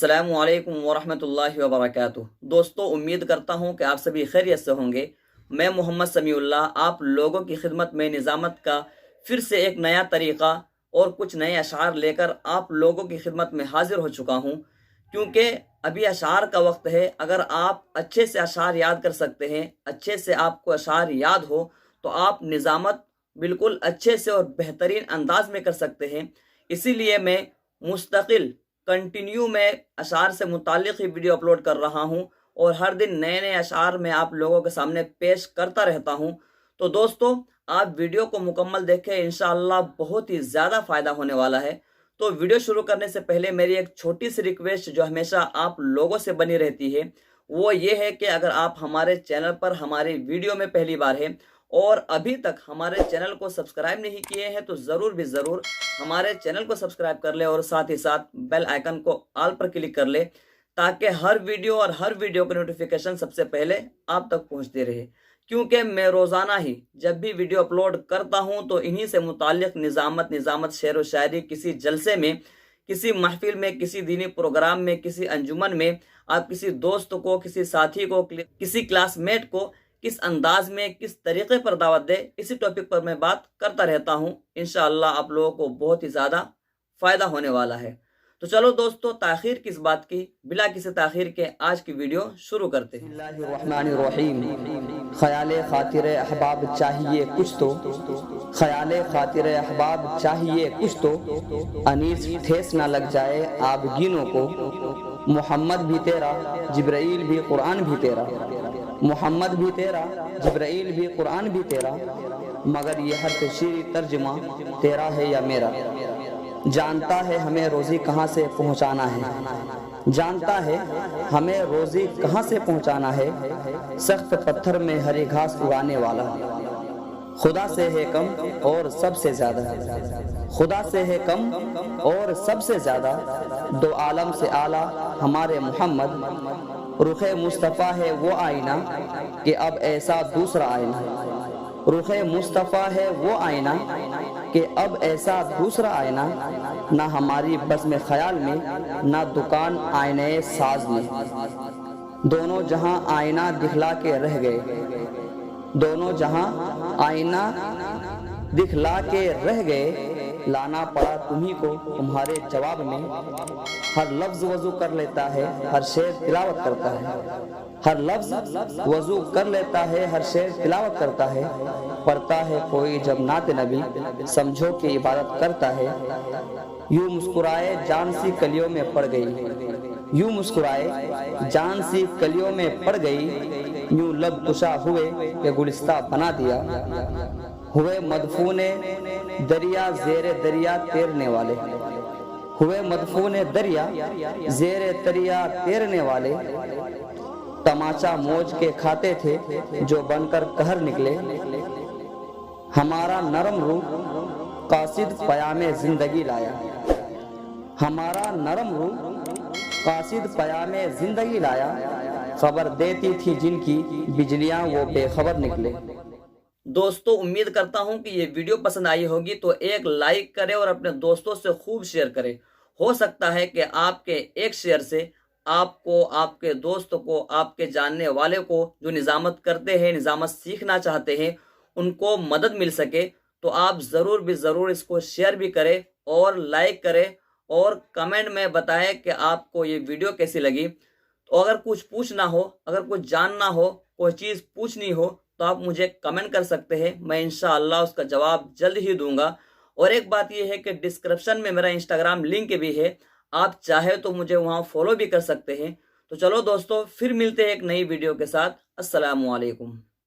अस्सलामु अलैकुम वरहमतुल्लाहि वबरकातुह। दोस्तों, उम्मीद करता हूँ कि आप सभी खैरियत से होंगे। मैं मोहम्मद समीउल्लाह आप लोगों की खिदमत में निज़ामत का फिर से एक नया तरीक़ा और कुछ नए अशार लेकर आप लोगों की खिदमत में हाजिर हो चुका हूँ। क्योंकि अभी अशार का वक्त है। अगर आप अच्छे से अशार याद कर सकते हैं, अच्छे से आपको अशार याद हो, तो आप निज़ामत बिल्कुल अच्छे से और बेहतरीन अंदाज में कर सकते हैं। इसीलिए मैं मुस्तकिल कंटिन्यू में अशार से मुतालिक ही वीडियो अपलोड कर रहा हूँ और हर दिन नए नए अशार मैं आप लोगों के सामने पेश करता रहता हूँ। तो दोस्तों, आप वीडियो को मुकम्मल देखें, इंशाअल्लाह बहुत ही ज़्यादा फ़ायदा होने वाला है। तो वीडियो शुरू करने से पहले मेरी एक छोटी सी रिक्वेस्ट जो हमेशा आप लोगों से बनी रहती है, वो ये है कि अगर आप हमारे चैनल पर हमारी वीडियो में पहली बार हैं और अभी तक हमारे चैनल को सब्सक्राइब नहीं किए हैं, तो ज़रूर भी ज़रूर हमारे चैनल को सब्सक्राइब कर ले और साथ ही साथ बेल आइकन को ऑल पर क्लिक कर ले, ताकि हर वीडियो और हर वीडियो की नोटिफिकेशन सबसे पहले आप तक पहुंचते रहे। क्योंकि मैं रोज़ाना ही जब भी वीडियो अपलोड करता हूं तो इन्हीं से मुताल्लिक़ निज़ामत शेर व शायरी, किसी जलसे में, किसी महफिल में, किसी दीनी प्रोग्राम में, किसी अंजुमन में, आप किसी दोस्त को, किसी साथी को, किसी क्लासमेट को किस अंदाज में, किस तरीके पर दावत दे, इसी टॉपिक पर मैं बात करता रहता हूँ। इंशाअल्लाह आप लोगों को बहुत ही ज़्यादा फ़ायदा होने वाला है। तो चलो दोस्तों, ताख़ीर किस बात की, बिला किसी ताख़ीर के आज की वीडियो शुरू करते हैं। बिस्मिल्लाहिर्रहमानिर्रहीम। ख़याले ख़ातिर अहबाब चाहिए कुछ तो, ख़याले ख़ातिर अहबाब चाहिए कुछ तो, अनीस ठेस ना लग जाए आबगीनों को। मोहम्मद भी तेरा, जिब्राइल भी कुरान भी तेरा, मोहम्मद भी तेरा, जिब्राइल भी कुरान भी तेरा, मगर ये हर तशरीरी तर्जुमा तेरा है या मेरा। जानता है हमें रोज़ी कहाँ से पहुँचाना है, जानता है हमें रोज़ी कहाँ से पहुँचाना है। सख्त पत्थर में हरी घास उगाने वाला खुदा से है कम और सबसे ज़्यादा, खुदा से है कम और सबसे ज़्यादा। दो आलम से आला हमारे मोहम्मद, रुखे मुस्तफ़ा है वो आईना कि अब ऐसा दूसरा आईना। रुखे मुस्तफ़ा है वो आईना कि अब ऐसा दूसरा आईना, ना हमारी बस में ख्याल में, ना दुकान आईने साज में। दोनों जहां आईना दिखला के रह गए, दोनों जहां आईना दिखला के रह गए। लाना पड़ा तुम्ही को तुम्हारे जवाब में। हर लफ्ज़ वज़ू कर लेता है, हर शेर तिलावत करता है। हर लफ्ज़ वज़ू कर लेता है, हर शेर तिलावत करता है। पढ़ता है कोई जब नात नबी, समझो कि इबादत करता है। यूं मुस्कुराए जान सी कलियों में पड़ गई, यूं मुस्कुराए जान सी कलियों में पड़ गई। यूं लब कुशा हुए कि गुलिस्ता बना दिया। हुए मदफूने दरिया ज़ेरे दरिया तैरने वाले, हुए मदफूने दरिया ज़ेरे दरिया तैरने वाले। तमाचा मौज के खाते थे जो बनकर कहर निकले। हमारा नरम रूह कासिद पयामे ज़िंदगी लाया, हमारा नरम रूह कासिद पयामे ज़िंदगी लाया। खबर देती थी जिनकी बिजलियां वो बेखबर निकले। दोस्तों, उम्मीद करता हूं कि ये वीडियो पसंद आई होगी, तो एक लाइक करें और अपने दोस्तों से खूब शेयर करें। हो सकता है कि आपके एक शेयर से आपको, आपके दोस्त को, आपके जानने वाले को जो निज़ामत करते हैं, निज़ामत सीखना चाहते हैं, उनको मदद मिल सके। तो आप ज़रूर भी ज़रूर इसको शेयर भी करें और लाइक करें और कमेंट में बताएं कि आपको ये वीडियो कैसी लगी। तो अगर कुछ पूछना हो, अगर कुछ जानना हो, कोई चीज़ पूछनी हो, तो आप मुझे कमेंट कर सकते हैं। मैं इंशाअल्लाह उसका जवाब जल्द ही दूंगा। और एक बात यह है कि डिस्क्रिप्शन में मेरा इंस्टाग्राम लिंक भी है, आप चाहे तो मुझे वहाँ फॉलो भी कर सकते हैं। तो चलो दोस्तों, फिर मिलते हैं एक नई वीडियो के साथ। अस्सलामु अलैकुम।